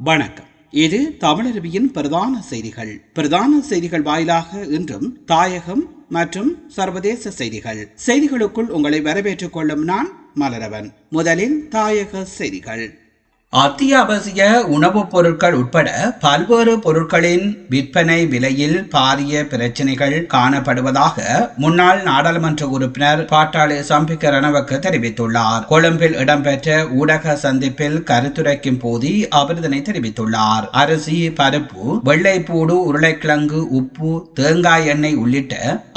வணக்கம். இது தமிழருவியின் பிரதான செய்திகள் வாயிலாக இன்றும் தாயகம் மற்றும் சர்வதேச செய்திகளுக்குள் உங்களை வரவேற்றுக் கொள்ளும் நான் மலரவன். முதலில் தாயக செய்திகள். அத்தியாவசிய உணவுப் பொருட்கள் உட்பட பல்வேறு பொருட்களின் விற்பனை விலையில் பாரிய பிரச்சினைகள் காணப்படுவதாக முன்னாள் நாடாளுமன்ற உறுப்பினர் பாட்டாளி சம்பிக்க ரணவக்க தெரிவித்துள்ளார். கொழும்பில் இடம்பெற்ற ஊடக சந்திப்பில் கருத்துரைக்கும் போது அவர் இதனை தெரிவித்துள்ளார். அரிசி, பருப்பு, வெள்ளைப்பூடு, உருளைக்கிழங்கு, உப்பு, தேங்காய் எண்ணெய் உள்ளிட்ட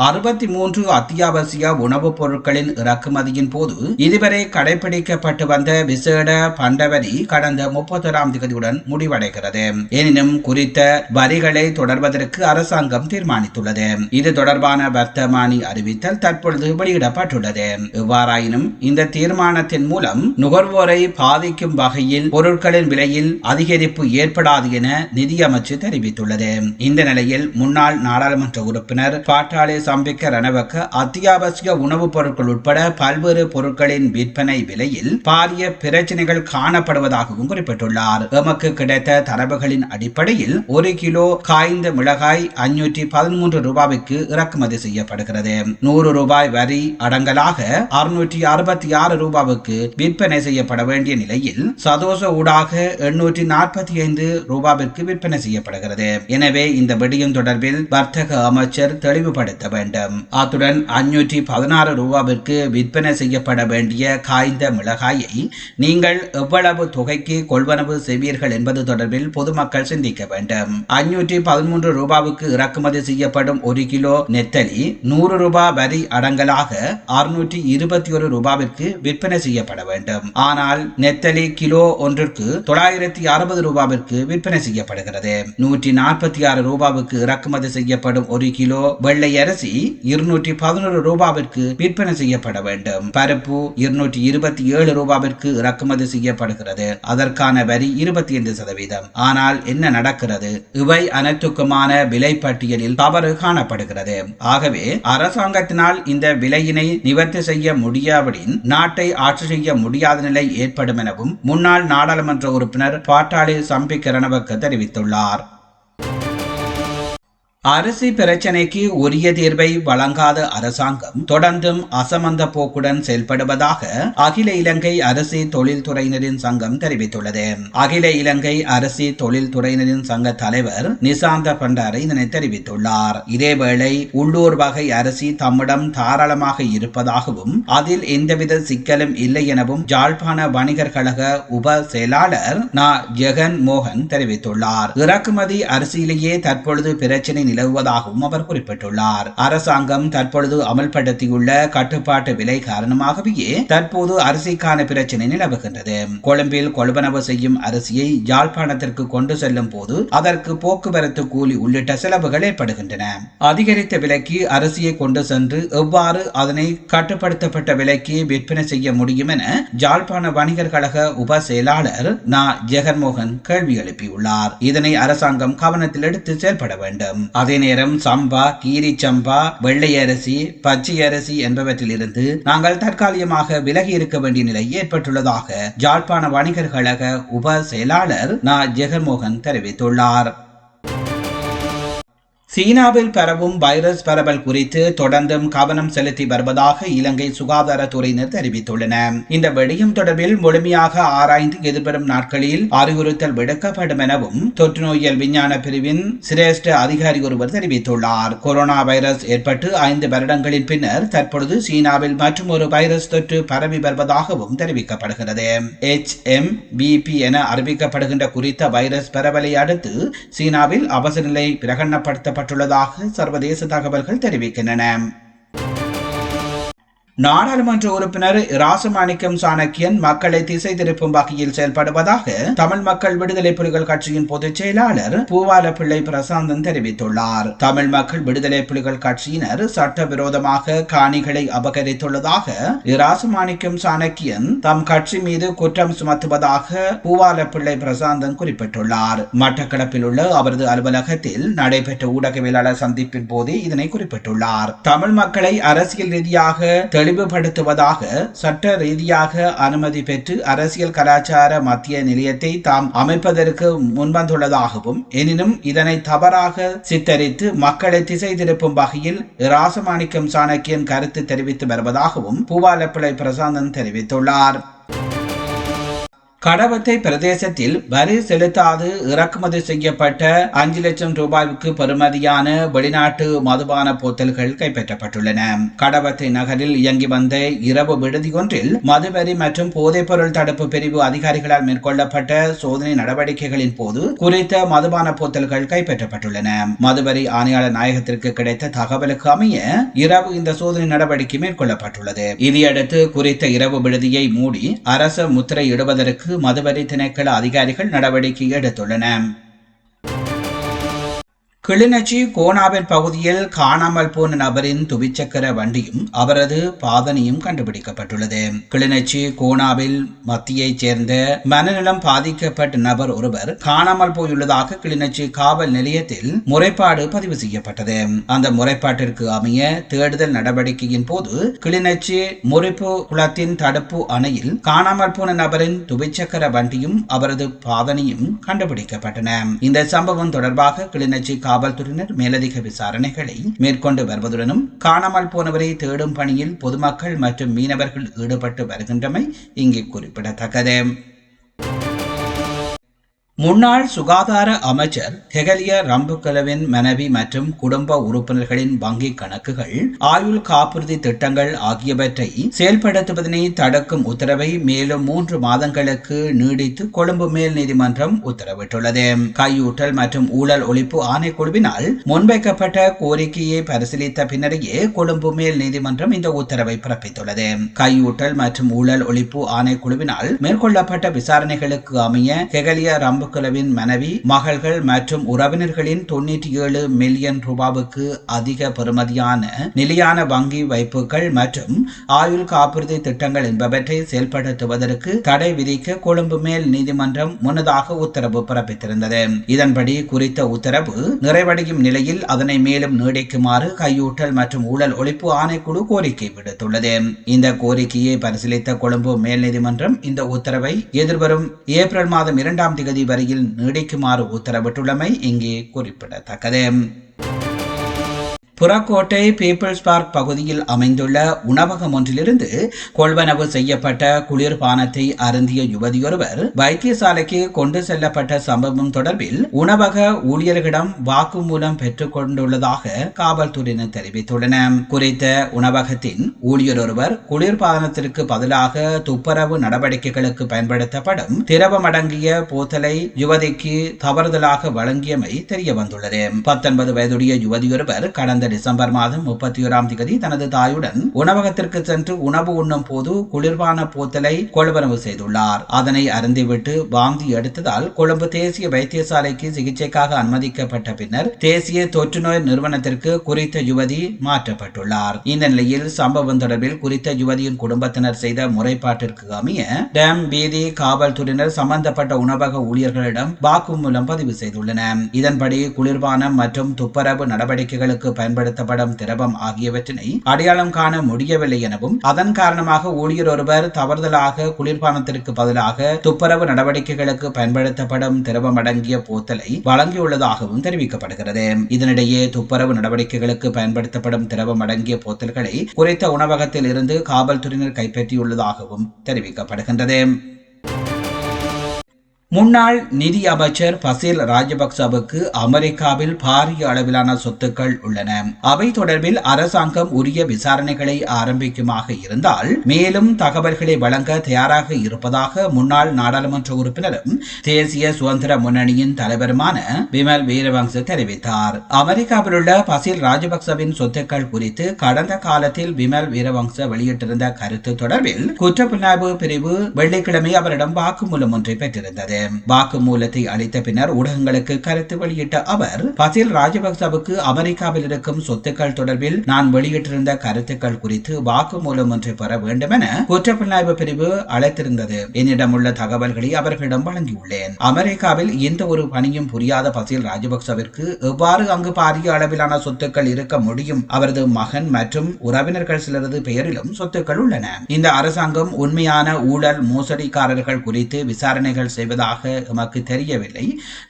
63 அத்தியாவசிய உணவுப் பொருட்களின் இறக்குமதியின் போது இதுவரை கடைபிடிக்கப்பட்டு வந்த விசேட பண்டவரி கடந்த 31ஆம் தேதியுடன் முடிவடைகிறது. எனினும் குறித்த வரிகளை தொடர்வதற்கு அரசாங்கம் தீர்மானித்துள்ளது. இது தொடர்பான வர்த்தமானி அறிவித்தல் தற்பொழுது வெளியிடப்பட்டுள்ளது. எவ்வாறாயினும் இந்த தீர்மானத்தின் மூலம் நுகர்வோரை பாதிக்கும் வகையில் பொருட்களின் விலையில் அதிகரிப்பு ஏற்படாது என நிதியமைச்சு தெரிவித்துள்ளது. இந்த நிலையில் முன்னாள் நாடாளுமன்ற உறுப்பினர் பாட்டாளி சம்பிக்க ரணவக்க அத்தியாவசிய உணவுப் பொருட்கள் உட்பட பல்வேறு பொருட்களின் விற்பனை விலையில் பாரிய பிரச்சனைகள் காணப்படுவதாக குறிப்பிட்டுள்ளார். எமக்கு கிடைத்த தரவுகளின் அடிப்படையில் 1 கிலோ காய்ந்த மிளகாய் 513 ரூபாய்க்கு இறக்குமதி செய்யப்படுகிறது. 100 ரூபாய் வரி அடங்கலாக 666 ரூபாய்க்கு விற்பனை செய்யப்பட வேண்டிய நிலையில் சதோச ஊடாக 845 ரூபாய்க்கு விற்பனை செய்யப்படுகிறது. எனவே இந்த விடயம் தொடர்பில் வர்த்தக அமைச்சர் தெளிவுபடுத்த வேண்டும். அத்துடன் 516 ரூபாய்க்கு விற்பனை செய்யப்பட வேண்டிய காய்ந்த மிளகாயை நீங்கள் எவ்வளவு தொகைக்கு கொள்வனவு செய்வீர்கள் என்பது தொடர்பில் பொதுமக்கள் சிந்திக்க வேண்டும். 513 ரூபாய்க்கு இறக்குமதி செய்யப்படும் 1 கிலோ நெத்தலி 100 ரூபாய் வரி அடங்கலாக 621 ரூபாய்க்கு விற்பனை செய்யப்பட வேண்டும். ஆனால் நெத்தலி கிலோ ஒன்றிற்கு 960 ரூபாய்க்கு விற்பனை செய்யப்படுகிறது. 146 ரூபாய்க்கு இறக்குமதி செய்யப்படும் 1 கிலோ வெள்ளை அரிசி 211 ரூபாய்க்கு விற்பனை செய்யப்பட வேண்டும். பருப்பு 227 ரூபாய்க்கு இறக்குமதி செய்யப்படுகிறது. அதற்கான வரி 25%. ஆனால் என்ன நடக்கிறது? இவை அனைத்துக்குமான விலை பட்டியலில் தவறு காணப்படுகிறது. ஆகவே அரசாங்கத்தினால் இந்த விலையினை நிவர்த்தி செய்ய முடியாவிடின் நாட்டை ஆட்சி செய்ய முடியாத நிலை ஏற்படும் எனவும் முன்னாள் நாடாளுமன்ற உறுப்பினர் பாட்டாளி சம்பிக்க ரணவக்க தெரிவித்துள்ளார். அரிசி பிரச்சினைக்கு உரிய தீர்வை வழங்காத அரசாங்கம் தொடர்ந்தும் அசமந்த போக்குடன் செயல்படுவதாக அகில இலங்கை அரிசி தொழில்துறையினரின் சங்கம் தெரிவித்துள்ளது. அகில இலங்கை அரிசி தொழில்துறையினரின் சங்க தலைவர் நிசாந்த பண்டாரை இதனை தெரிவித்துள்ளார். இதேவேளை உள்ளூர் வகை அரிசி தம்மிடம் தாராளமாக இருப்பதாகவும் அதில் எந்தவித சிக்கலும் இல்லை எனவும் யாழ்ப்பாண வணிகர் கழக உப செயலாளர் ந. ஜெகன் மோகன் தெரிவித்துள்ளார். இறக்குமதி அரிசியிலேயே தற்பொழுது பிரச்சினை நிலவுவதாகவும் அவர் குறிப்பிட்டுள்ளார். அரசாங்கம் தற்பொழுது அமல்படுத்தியுள்ள கட்டுப்பாட்டு விலை காரணமாகவே தற்போது அரிசிக்கான பிரச்சனை நிலவுகின்றது. கொழும்பில் கொள்வனவு செய்யும் அரிசியை யாழ்ப்பாணத்திற்கு கொண்டு செல்லும் போது அதற்கு போக்குவரத்து கூலி உள்ளிட்ட செலவுகள் ஏற்படுகின்றன. அதிகரித்த விலைக்கு அரிசியை கொண்டு சென்று எவ்வாறு அதனை கட்டுப்படுத்தப்பட்ட விலைக்கு விற்பனை செய்ய முடியும் என யாழ்ப்பாண வணிகர் கழக உப செயலாளர் ந. ஜெகன்மோகன் கேள்வி எழுப்பியுள்ளார். இதனை அரசாங்கம் கவனத்தில் எடுத்து செயல்பட வேண்டும். அதே நேரம் சம்பா, கீரி சம்பா, வெள்ளை அரிசி, பச்சை அரிசி என்பவற்றில் இருந்து நாங்கள் தற்காலிகமாக விலகி இருக்க வேண்டிய நிலை ஏற்பட்டுள்ளதாக யாழ்ப்பாண வணிகர் கழக உப செயலாளர் ந. ஜெகன்மோகன் தெரிவித்துள்ளார். சீனாவில் பரவும் வைரஸ் பரவல் குறித்து தொடர்ந்தும் கவனம் செலுத்தி வருவதாக இலங்கை சுகாதாரத்துறையினர் தெரிவித்துள்ளனர். இந்த விடயம் தொடர்பில் முழுமையாக ஆராய்ந்து எதிர்வரும் நாட்களில் அறிவுறுத்தல் விடுக்கப்படும் எனவும் தொற்று நோயியல் விஞ்ஞான பிரிவின் சிரேஷ்ட அதிகாரி ஒருவர் தெரிவித்துள்ளார். கொரோனா வைரஸ் ஏற்பட்டு 5 வருடங்களின் பின்னர் தற்பொழுது சீனாவில் மற்றொரு வைரஸ் தொற்று பரவி வருவதாகவும் தெரிவிக்கப்படுகிறது. HMBP என அறிவிக்கப்படுகின்ற குறித்த வைரஸ் பரவலை அடுத்து சீனாவில் அவசர நிலை பிரகடனப்படுத்தப்பட்டுள்ளதாக சர்வதேச தகவல்கள் தெரிவிக்கின்றன. நாடாளுமன்ற உறுப்பினர் ராசமாணிக்கம் சாணக்கியன் மக்களை திசை திருப்பும் வகையில் செயல்படுவதாக தமிழ் மக்கள் விடுதலை புலிகள் கட்சியின் பொதுச் செயலாளர் பூவால பிள்ளை பிரசாந்தன் தெரிவித்துள்ளார். தமிழ் மக்கள் விடுதலை புலிகள் கட்சியினர் சட்டவிரோதமாக காணிகளை அபகரித்துள்ளதாக ராசமாணிக்கம் சாணக்கியன் தம் கட்சி மீது குற்றம் சுமத்துவதாக பூவால பிள்ளை பிரசாந்தன் குறிப்பிட்டுள்ளார். மட்டக்களப்பில் உள்ள அவரது அலுவலகத்தில் நடைபெற்ற ஊடகவியலாளர் சந்திப்பின் போது இதனை குறிப்பிட்டுள்ளார். தமிழ் மக்களை அரசியல் ரீதியாக தெளிவுபடுத்துவதாக சட்ட ரீதியாக அனுமதி பெற்று அரசியல் கலாச்சார மத்திய நிலையத்தை தாம் அமைப்பதற்கு முன்வந்துள்ளதாகவும் எனினும் இதனை தவறாக சித்தரித்து மக்களை திசை திருப்பும் வகையில் ராசமாணிக்கம் சாணக்கியன் கருத்து தெரிவித்து வருவதாகவும் பூவாலப்பிள்ளை பிரசாந்தன் தெரிவித்துள்ளார். கடவத்தை பிரதேசத்தில் வரி செலுத்தாது இறக்குமதி செய்யப்பட்ட 5 லட்சம் ரூபாய்க்கு பெறுமதியான வெளிநாட்டு மதுபான போத்தல்கள் கைப்பற்றப்பட்டுள்ளன. கடவத்தை நகரில் இயங்கி வந்த இரவு விடுதி ஒன்றில் மதுவரி மற்றும் போதைப்பொருள் தடுப்பு பிரிவு அதிகாரிகளால் மேற்கொள்ளப்பட்ட சோதனை நடவடிக்கைகளின் போது குறித்த மதுபான போத்தல்கள் கைப்பற்றப்பட்டுள்ளன. மதுவரி ஆணையாளர் நாயகத்திற்கு கிடைத்த தகவலுக்கு அமைய இரவு இந்த சோதனை நடவடிக்கை மேற்கொள்ளப்பட்டுள்ளது. இதையடுத்து குறித்த இரவு விடுதியை மூடி அரச முத்திரை இடுவதற்கு மதுவரி திணைக்கள அதிகாரிகள் நடவடிக்கை எடுத்துள்ளனர். கிளிநொச்சி கோணாவில் பகுதியில் காணாமல் போன நபரின் துவிச்சக்கர வண்டியும் அவரது பாதனையும் கண்டுபிடிக்கப்பட்டுள்ளது. கிளிநொச்சி கோணாவில் மத்தியைச் சேர்ந்த மனநலம் பாதிக்கப்பட்ட நபர் ஒருவர் காணாமல் போயுள்ளதாக கிளிநொச்சி காவல் நிலையத்தில் முறைப்பாடு பதிவு செய்யப்பட்டது. அந்த முறைப்பாட்டிற்கு அமைய தேடுதல் நடவடிக்கையின் போது கிளிநொச்சி முறிப்பு குளத்தின் தடுப்பு அணையில் காணாமல் போன நபரின் துவிச்சக்கர வண்டியும் அவரது பாதனையும் கண்டுபிடிக்கப்பட்டன. இந்த சம்பவம் தொடர்பாக கிளிநொச்சி காவல்துறையினர் மேலதிக விசாரணைகளை மேற்கொண்டு வருவதுடனும் காணாமல் போனவரை தேடும் பணியில் பொதுமக்கள் மற்றும் மீனவர்கள் ஈடுபட்டு வருகின்றமை இங்கே குறிப்பிடத்தக்கது. முன்னாள் சுகாதார அமைச்சர் ஹெகலிய ரம்புக்கலவின் மனைவி மற்றும் குடும்ப உறுப்பினர்களின் வங்கி கணக்குகள் ஆயுள் காப்புறுதி திட்டங்கள் ஆகியவற்றை செயல்படுத்துவதனை தடுக்கும் உத்தரவை மேலும் 3 மாதங்களுக்கு நீடித்து கொழும்பு மேல் நீதிமன்றம் உத்தரவிட்டுள்ளது. கையூட்டல் மற்றும் ஊழல் ஒழிப்பு ஆணைக்குழுவினால் முன்வைக்கப்பட்ட கோரிக்கையை பரிசீலித்த பின்னரையே கொழும்பு மேல் நீதிமன்றம் இந்த உத்தரவை பிறப்பித்துள்ளது. கையூட்டல் மற்றும் ஊழல் ஒழிப்பு ஆணைக்குழுவினால் மேற்கொள்ளப்பட்ட விசாரணைகளுக்கு அமைய ஹெகலிய ரம்புக்கலவின் மனைவி, மகள்கள் மற்றும் உறவினர்களின் 97 மில்லியன் ரூபாவுக்கு அதிக பெறுமதியான நிலையான வங்கி வைப்புகள் மற்றும் ஆயுள் காப்புறுதி திட்டங்கள் என்பவற்றை செயல்படுத்துவதற்கு தடை விதிக்க கொழும்பு மேல் நீதிமன்றம் முன்னதாக உத்தரவு பிறப்பித்திருந்தது. இதன்படி குறித்த உத்தரவு நிறைவடையும் நிலையில் அதனை மேலும் நீடிக்குமாறு கையூட்டல் மற்றும் ஊழல் ஒழிப்பு ஆணைக்குழு கோரிக்கை விடுத்துள்ளது. இந்த கோரிக்கையை பரிசீலித்த கொழும்பு மேல் நீதிமன்றம் இந்த உத்தரவை எதிர்வரும் ஏப்ரல் மாதம் 2ஆம் தேதி வரையில் நீடிக்குமாறு உத்தரவிட்டுள்ளமை இங்கே குறிப்பிடத்தக்கது. புறக்கோட்டை பீப்பிள்ஸ் பார்க் பகுதியில் அமைந்துள்ள உணவகம் ஒன்றிலிருந்து கொள்வனவு செய்யப்பட்ட குளிர்பானத்தை அருந்திய யுவதியொருவர் வைத்தியசாலைக்கு கொண்டு செல்லப்பட்ட சம்பவம் தொடர்பில் உணவக ஊழியர்களிடம் வாக்குமூலம் பெற்றுக் கொண்டுள்ளதாக காவல்துறையினர் தெரிவித்துள்ளனர். குறித்த உணவகத்தின் ஊழியர் ஒருவர் குளிர்பானத்திற்கு பதிலாக துப்புரவு நடவடிக்கைகளுக்கு பயன்படுத்தப்படும் திரவமடங்கிய போத்தலை யுவதிக்கு தவறுதலாக வழங்கியமை தெரியவந்துள்ளது. 19 வயதுடைய யுவதியொருவர் கடந்த டிசம்பர் மாதம் 31ஆம் தேதி தனது தாயுடன் உணவகத்திற்கு சென்று உணவு உண்ணும் போது குளிர்பான போத்தலை கொள்வனவு செய்துள்ளார். அதனை அருந்திவிட்டு வாந்தி எடுத்ததால் கொழும்பு தேசிய வைத்தியசாலைக்கு சிகிச்சைக்காக அனுமதிக்கப்பட்ட பின்னர் தேசிய தொற்றுநோய் நிறுவனத்திற்கு குறித்த யுவதி மாற்றப்பட்டுள்ளார். இந்த நிலையில் சம்பவம் தொடர்பில் குறித்த யுவதியின் குடும்பத்தினர் செய்த முறைப்பாட்டிற்கு அமைய டேம் வீதி காவல்துறையினர் சம்பந்தப்பட்ட உணவக ஊழியர்களிடம் வாக்குமூலம் பதிவு செய்துள்ளனர். இதன்படி குளிர்பானம் மற்றும் துப்புரவு நடவடிக்கைகளுக்கு பயன்படுத்தப்படும் திரவம் ஆகியவற்றினை அடையாளம் காண முடியவில்லை எனவும் அதன் காரணமாக ஊழியர் ஒருவர் தவறுதலாக குளிர்பானத்திற்கு பதிலாக துப்புரவு நடவடிக்கைகளுக்கு பயன்படுத்தப்படும் திரவம் அடங்கிய போத்தலை வழங்கியுள்ளதாகவும் தெரிவிக்கப்படுகிறது. இதனிடையே துப்புரவு நடவடிக்கைகளுக்கு பயன்படுத்தப்படும் திரவம் அடங்கிய போத்தல்களை குறித்த உணவகத்தில் இருந்து காவல்துறையினர் கைப்பற்றியுள்ளதாகவும் தெரிவிக்கப்படுகின்றது. முன்னாள் நிதி அமைச்சர் பசில் ராஜபக்சவுக்கு அமெரிக்காவில் பாரிய அளவிலான சொத்துக்கள் உள்ளன. அவை தொடர்பில் அரசாங்கம் உரிய விசாரணைகளை ஆரம்பிக்குமாக இருந்தால் மேலும் தகவல்களை வழங்க தயாராக இருப்பதாக முன்னாள் நாடாளுமன்ற உறுப்பினரும் தேசிய சுதந்திர முன்னணியின் தலைவருமான விமல் வீரவங்ச தெரிவித்தார். அமெரிக்காவில் உள்ள பசில் ராஜபக்சவின் சொத்துக்கள் குறித்து கடந்த காலத்தில் விமல் வீரவங்ச வெளியிட்டிருந்த கருத்து தொடர்பில் குற்றப்புலனாய்வு பிரிவு வெள்ளிக்கிழமை அவரிடம் வாக்குமூலம் ஒன்றை பெற்றிருந்தது. வாக்குமூலத்தை அளித்த பின்னர் ஊடகங்களுக்கு கருத்து வெளியிட்ட அவர், பசில் ராஜபக்சவுக்கு அமெரிக்காவில் இருக்கும் சொத்துக்கள் தொடர்பில் நான் வெளியிட்டிருந்த கருத்துக்கள் குறித்து வாக்குமூலம் ஒன்றை பெற வேண்டும் என குற்றப்புலனாய்வு பிரிவு அழைத்திருந்தது. என்னிடம் உள்ள தகவல்களை அவர்களிடம் வழங்கியுள்ளேன். அமெரிக்காவில் எந்த ஒரு பணியும் புரியாத பசில் ராஜபக்சவிற்கு எவ்வாறு அங்கு பாரிய அளவிலான சொத்துக்கள் இருக்க முடியும்? அவரது மகன் மற்றும் உறவினர்கள் சிலரது பெயரிலும் சொத்துக்கள் உள்ளன. இந்த அரசாங்கம் உண்மையான ஊழல் மோசடிக்காரர்கள் குறித்து விசாரணைகள் செய்வதாக எமக்கு தெரியவில்லை.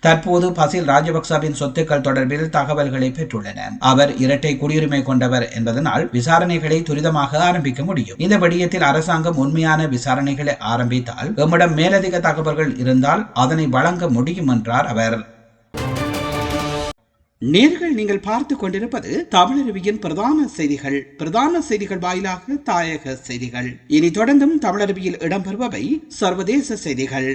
தற்போது பசில் ராஜபக்சவின் சொத்துக்கள் தொடர்பில் தகவல்களை பெற்றுள்ளன. அவர் இரட்டை குடியுரிமை கொண்டவர் என்பதனால் விசாரணைகளை துரிதமாக ஆரம்பிக்க முடியும். இந்த விடயத்தில் அரசாங்கம் உண்மையான விசாரணைகளை ஆரம்பித்தால் எம்மிடம் மேலதிக தகவல்கள் இருந்தால் அதனை வழங்க முடியும் என்றார் அவர். நேர்கள் நீங்கள் பார்த்து கொண்டிருப்பது தமிழருவியின் பிரதான செய்திகள் வாயிலாக தாயக செய்திகள். இனி தொடர்ந்தும் தமிழருவியில் இடம்பெறுபவை சர்வதேச செய்திகள்.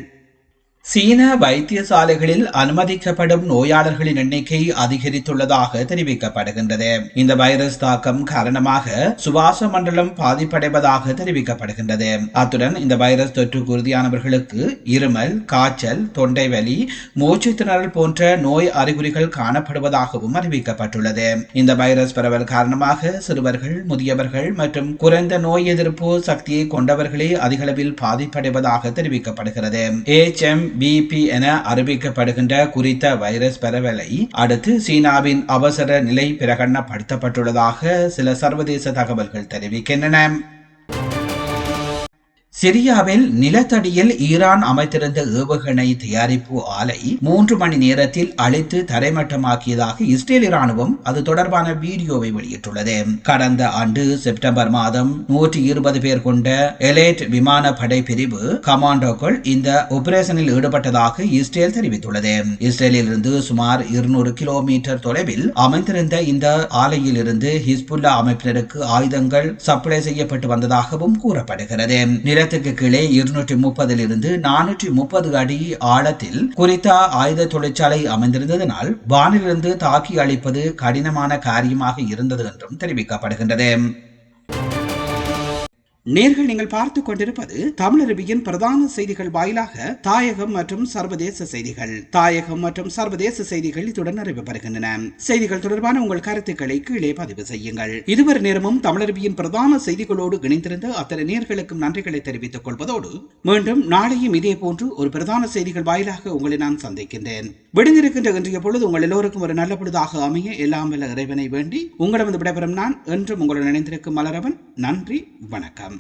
சீன வைத்தியசாலைகளில் அனுமதிக்கப்படும் நோயாளர்களின் எண்ணிக்கை அதிகரித்துள்ளதாக தெரிவிக்கப்படுகின்றது. இந்த வைரஸ் தாக்கம் காரணமாக சுவாச மண்டலம் பாதிப்படைவதாக தெரிவிக்கப்படுகின்றது. அத்துடன் இந்த வைரஸ் தொற்றுக்கு உறுதியானவர்களுக்கு இருமல், காய்ச்சல், தொண்டை வலி, மூச்சு திணறல் போன்ற நோய் அறிகுறிகள் காணப்படுவதாகவும் அறிவிக்கப்பட்டுள்ளது. இந்த வைரஸ் பரவல் காரணமாக சிறுவர்கள், முதியவர்கள் மற்றும் குறைந்த நோய் எதிர்ப்பு சக்தியை கொண்டவர்களே அதிகளவில் பாதிப்படைவதாக தெரிவிக்கப்படுகிறது. பிபி என அறிவிக்கப்படுகின்ற குறித்த வைரஸ் பரவலை அடுத்து சீனாவின் அவசர நிலை பிரகடனப்படுத்தப்பட்டுள்ளதாக சில சர்வதேச தகவல்கள் தெரிவிக்கின்றன. சிரியாவில் நிலத்தடியில் ஈரான் அமைத்திருந்த ஏவுகணை தயாரிப்பு ஆலை 3 மணி நேரத்தில் அழித்து தரைமட்டமாக்கியதாக இஸ்ரேல் ராணுவம் அது தொடர்பான வீடியோவை வெளியிட்டுள்ளது. கடந்த ஆண்டு செப்டம்பர் மாதம் 120 பேர் கொண்ட எலைட் விமான படை பிரிவு கமாண்டோக்கள் இந்த ஆபரேஷனில் ஈடுபட்டதாக இஸ்ரேல் தெரிவித்துள்ளது. இஸ்ரேலில் இருந்து சுமார் 200 கிலோமீட்டர் தொலைவில் அமைந்திருந்த இந்த ஆலையில் இருந்து ஹிஸ்புல்லா அமைப்பினருக்கு ஆயுதங்கள் சப்ளை செய்யப்பட்டு வந்ததாகவும் கூறப்படுகிறது. நிலத்துக்கு கீழே 230 இருந்து 430 அடி ஆழத்தில் குறித்த ஆயுத தொழிற்சாலை அமைந்திருந்ததனால் வானிலிருந்து தாக்கி அழிப்பது கடினமான காரியமாக இருந்தது என்றும் தெரிவிக்கப்படுகின்றது. நேர்கள் நீங்கள் பார்த்துக் கொண்டிருப்பது தமிழருவியின் பிரதான செய்திகள் வாயிலாக தாயகம் மற்றும் சர்வதேச செய்திகள். தாயகம் மற்றும் சர்வதேச செய்திகள் இத்துடன் நிறைவு பெறுகின்றன. செய்திகள் தொடர்பான உங்கள் கருத்துக்களை கீழே பதிவு செய்யுங்கள். இதுவரை நேரமும் தமிழருவியின் பிரதான செய்திகளோடு இணைந்திருந்த அத்தனை நேர்களுக்கும் நன்றிகளை தெரிவித்துக் கொள்வதோடு மீண்டும் நாளையும் இதே போன்று ஒரு பிரதான செய்திகள் வாயிலாக உங்களை நான் சந்திக்கின்றேன். விடுங்கிருக்கின்ற இன்றைய பொழுது உங்கள் எல்லோருக்கும் ஒரு நல்ல பொழுதாக அமைய எல்லாம் வல்ல இறைவனை வேண்டி உங்களிடம் விடைபெறும் நான் என்றும் உங்களுடன் இணைந்திருக்கும் மலரவன். நன்றி, வணக்கம்.